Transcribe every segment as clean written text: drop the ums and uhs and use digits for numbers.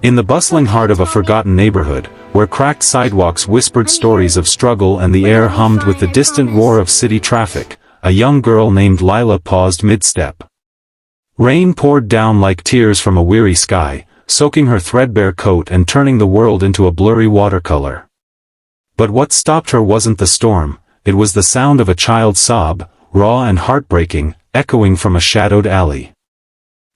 In the bustling heart of a forgotten neighborhood, where cracked sidewalks whispered stories of struggle and the air hummed with the distant roar of city traffic, a young girl named Lila paused mid-step. Rain poured down like tears from a weary sky, soaking her threadbare coat and turning the world into a blurry watercolor. But what stopped her wasn't the storm, it was the sound of a child's sob, raw and heartbreaking, echoing from a shadowed alley.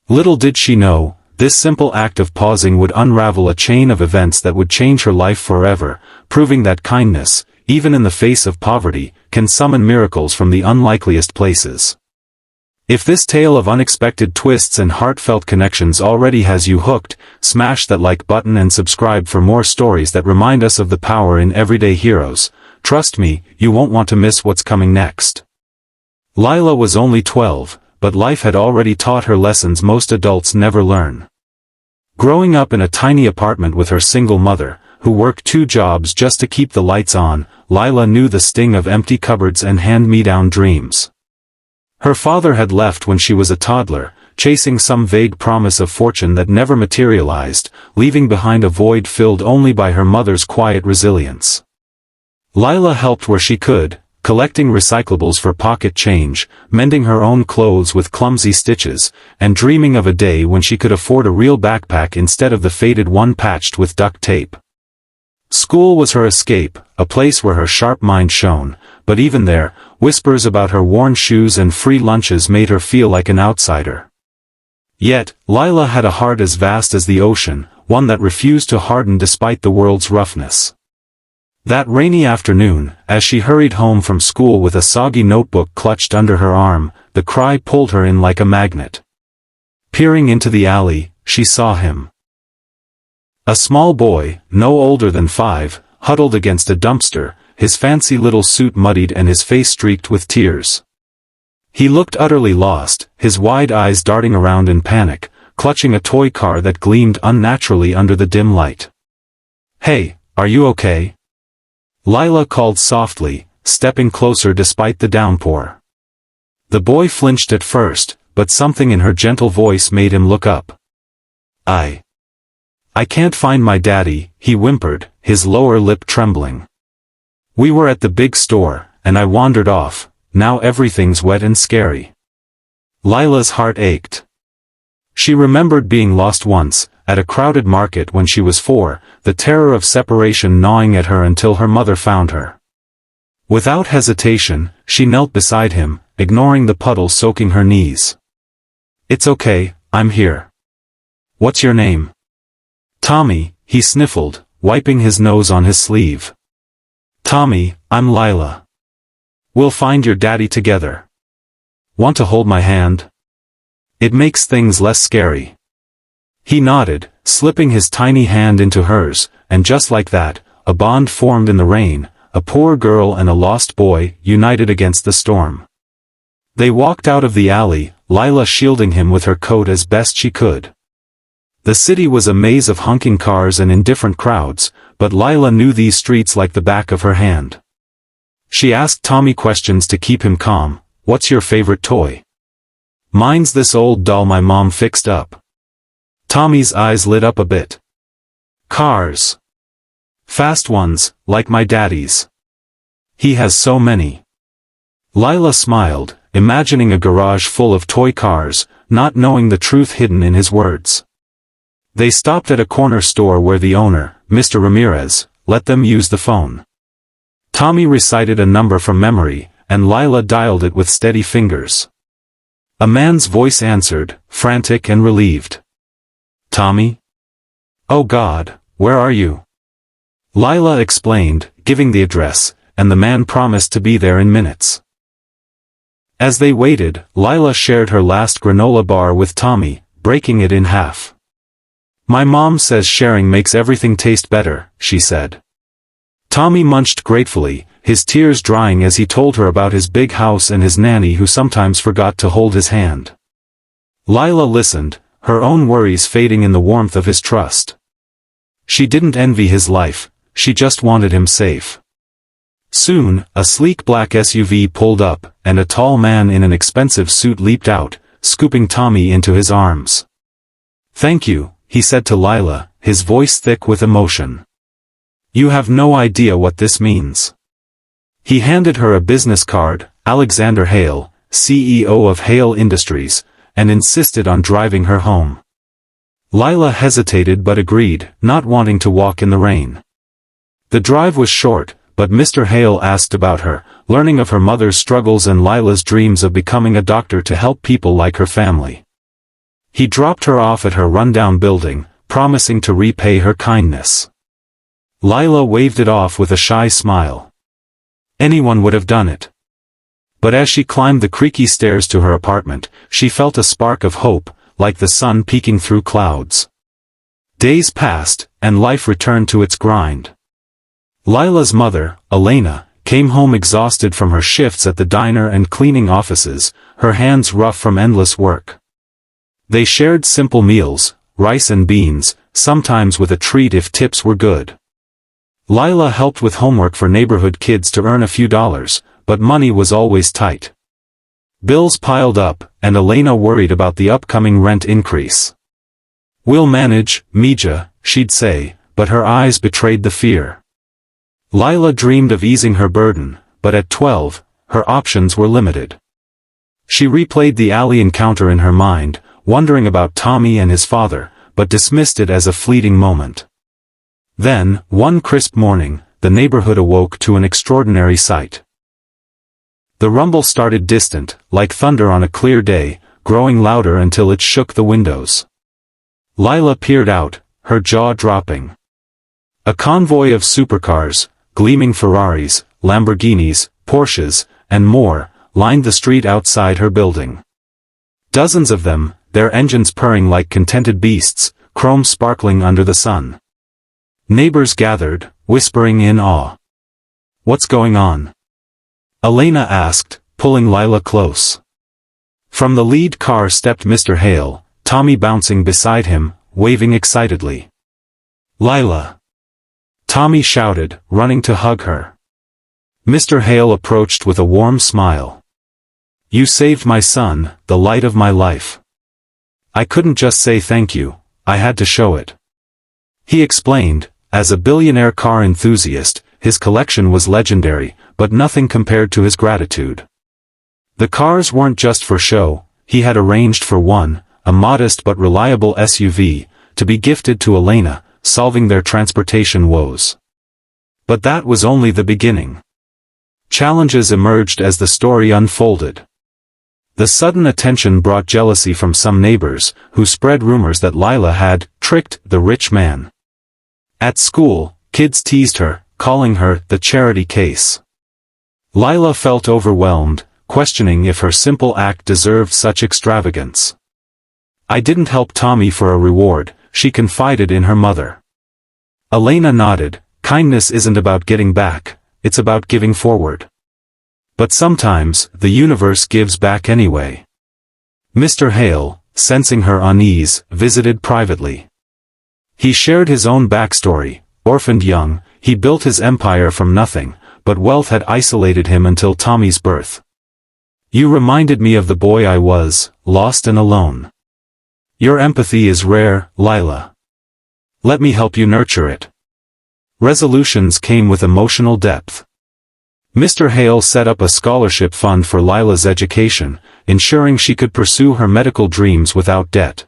Little did she know, this simple act of pausing would unravel a chain of events that would change her life forever, proving that kindness, even in the face of poverty, can summon miracles from the unlikeliest places. If this tale of unexpected twists and heartfelt connections already has you hooked, smash that like button and subscribe for more stories that remind us of the power in everyday heroes. Trust me, you won't want to miss what's coming next. Lila was only 12, but life had already taught her lessons most adults never learn. Growing up in a tiny apartment with her single mother, who worked 2 jobs just to keep the lights on, Lila knew the sting of empty cupboards and hand-me-down dreams. Her father had left when she was a toddler, chasing some vague promise of fortune that never materialized, leaving behind a void filled only by her mother's quiet resilience. Lila helped where she could, collecting recyclables for pocket change, mending her own clothes with clumsy stitches, and dreaming of a day when she could afford a real backpack instead of the faded one patched with duct tape. School was her escape, a place where her sharp mind shone, but even there, whispers about her worn shoes and free lunches made her feel like an outsider. Yet, Lila had a heart as vast as the ocean, one that refused to harden despite the world's roughness. That rainy afternoon, as she hurried home from school with a soggy notebook clutched under her arm, the cry pulled her in like a magnet. Peering into the alley, she saw him. A small boy, no older than 5, huddled against a dumpster, his fancy little suit muddied and his face streaked with tears. He looked utterly lost, his wide eyes darting around in panic, clutching a toy car that gleamed unnaturally under the dim light. "Hey, are you okay?" Lila called softly, stepping closer despite the downpour. The boy flinched at first, but something in her gentle voice made him look up. I can't find my daddy," he whimpered, his lower lip trembling. "We were at the big store, and I wandered off, now everything's wet and scary." Lila's heart ached. She remembered being lost once, at a crowded market when she was 4, the terror of separation gnawing at her until her mother found her. Without hesitation, she knelt beside him, ignoring the puddle soaking her knees. "It's okay, I'm here." "What's your name?" "Tommy," he sniffled, wiping his nose on his sleeve. "Tommy, I'm Lila. We'll find your daddy together. Want to hold my hand? It makes things less scary." He nodded, slipping his tiny hand into hers, and just like that, a bond formed in the rain, a poor girl and a lost boy, united against the storm. They walked out of the alley, Lila shielding him with her coat as best she could. The city was a maze of honking cars and indifferent crowds, but Lila knew these streets like the back of her hand. She asked Tommy questions to keep him calm. "What's your favorite toy?" "Mine's this old doll my mom fixed up." Tommy's eyes lit up a bit. "Cars. Fast ones, like my daddy's. He has so many." Lila smiled, imagining a garage full of toy cars, not knowing the truth hidden in his words. They stopped at a corner store where the owner, Mr. Ramirez, let them use the phone. Tommy recited a number from memory, and Lila dialed it with steady fingers. A man's voice answered, frantic and relieved. "Tommy? Oh God, where are you?" Lila explained, giving the address, and the man promised to be there in minutes. As they waited, Lila shared her last granola bar with Tommy, breaking it in half. "My mom says sharing makes everything taste better," she said. Tommy munched gratefully, his tears drying as he told her about his big house and his nanny who sometimes forgot to hold his hand. Lila listened, her own worries fading in the warmth of his trust. She didn't envy his life, she just wanted him safe. Soon, a sleek black SUV pulled up, and a tall man in an expensive suit leaped out, scooping Tommy into his arms. "Thank you," he said to Lila, his voice thick with emotion. "You have no idea what this means." He handed her a business card, Alexander Hale, CEO of Hale Industries, and insisted on driving her home. Lila hesitated but agreed, not wanting to walk in the rain. The drive was short, but Mr. Hale asked about her, learning of her mother's struggles and Lila's dreams of becoming a doctor to help people like her family. He dropped her off at her rundown building, promising to repay her kindness. Lila waved it off with a shy smile. Anyone would have done it. But as she climbed the creaky stairs to her apartment, she felt a spark of hope, like the sun peeking through clouds. Days passed, and life returned to its grind. Lila's mother, Elena, came home exhausted from her shifts at the diner and cleaning offices, her hands rough from endless work. They shared simple meals, rice and beans, sometimes with a treat if tips were good. Lila helped with homework for neighborhood kids to earn a few dollars, but money was always tight. Bills piled up, and Elena worried about the upcoming rent increase. "We'll manage, Mija," she'd say, but her eyes betrayed the fear. Lila dreamed of easing her burden, but at 12, her options were limited. She replayed the alley encounter in her mind, wondering about Tommy and his father, but dismissed it as a fleeting moment. Then, one crisp morning, the neighborhood awoke to an extraordinary sight. The rumble started distant, like thunder on a clear day, growing louder until it shook the windows. Lila peered out, her jaw dropping. A convoy of supercars, gleaming Ferraris, Lamborghinis, Porsches, and more, lined the street outside her building. Dozens of them, their engines purring like contented beasts, chrome sparkling under the sun. Neighbors gathered, whispering in awe. "What's going on?" Elena asked, pulling Lila close. From the lead car stepped Mr. Hale, Tommy bouncing beside him, waving excitedly. "Lila!" Tommy shouted, running to hug her. Mr. Hale approached with a warm smile. "You saved my son, the light of my life. I couldn't just say thank you, I had to show it." He explained, as a billionaire car enthusiast, his collection was legendary, but nothing compared to his gratitude. The cars weren't just for show, he had arranged for one, a modest but reliable SUV, to be gifted to Elena, solving their transportation woes. But that was only the beginning. Challenges emerged as the story unfolded. The sudden attention brought jealousy from some neighbors, who spread rumors that Lila had tricked the rich man. At school, kids teased her, calling her the charity case. Lila felt overwhelmed, questioning if her simple act deserved such extravagance. "I didn't help Tommy for a reward," she confided in her mother. Elena nodded, "Kindness isn't about getting back, it's about giving forward." But sometimes, the universe gives back anyway. Mr. Hale, sensing her unease, visited privately. He shared his own backstory. Orphaned young, he built his empire from nothing, but wealth had isolated him until Tommy's birth. "You reminded me of the boy I was, lost and alone. Your empathy is rare, Lila. Let me help you nurture it." Resolutions came with emotional depth. Mr. Hale set up a scholarship fund for Lila's education, ensuring she could pursue her medical dreams without debt.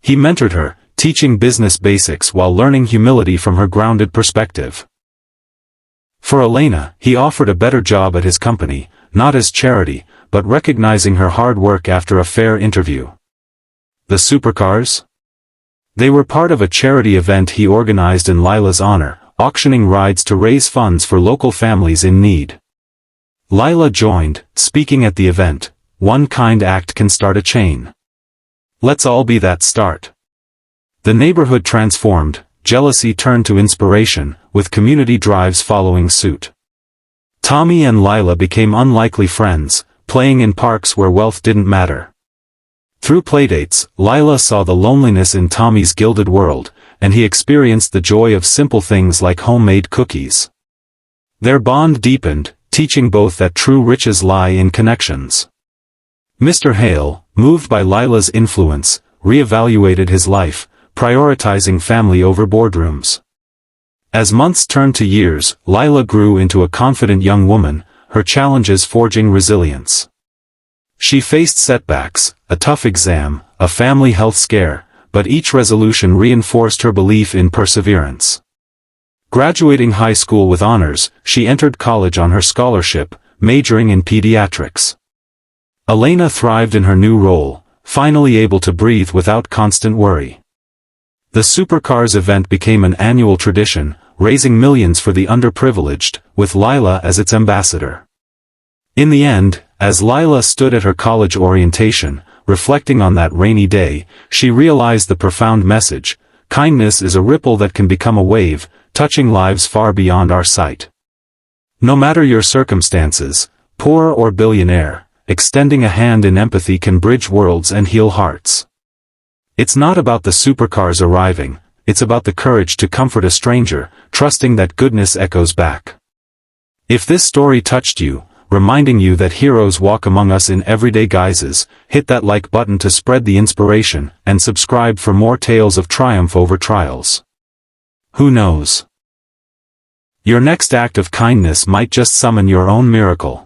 He mentored her, teaching business basics while learning humility from her grounded perspective. For Elena, he offered a better job at his company, not as charity, but recognizing her hard work after a fair interview. The supercars? They were part of a charity event he organized in Lila's honor, auctioning rides to raise funds for local families in need. Lila joined, speaking at the event. "One kind act can start a chain. Let's all be that start." The neighborhood transformed, jealousy turned to inspiration, with community drives following suit. Tommy and Lila became unlikely friends, playing in parks where wealth didn't matter. Through playdates, Lila saw the loneliness in Tommy's gilded world, and he experienced the joy of simple things like homemade cookies. Their bond deepened, teaching both that true riches lie in connections. Mr. Hale, moved by Lila's influence, reevaluated his life, prioritizing family over boardrooms. As months turned to years, Lila grew into a confident young woman, her challenges forging resilience. She faced setbacks, a tough exam, a family health scare, but each resolution reinforced her belief in perseverance. Graduating high school with honors, she entered college on her scholarship, majoring in pediatrics. Elena thrived in her new role, finally able to breathe without constant worry. The Supercars event became an annual tradition, raising millions for the underprivileged, with Lila as its ambassador. In the end, as Lila stood at her college orientation, reflecting on that rainy day, she realized the profound message: kindness is a ripple that can become a wave, touching lives far beyond our sight. No matter your circumstances, poor or billionaire, extending a hand in empathy can bridge worlds and heal hearts. It's not about the supercars arriving, it's about the courage to comfort a stranger, trusting that goodness echoes back. If this story touched you, reminding you that heroes walk among us in everyday guises, hit that like button to spread the inspiration, and subscribe for more tales of triumph over trials. Who knows? Your next act of kindness might just summon your own miracle.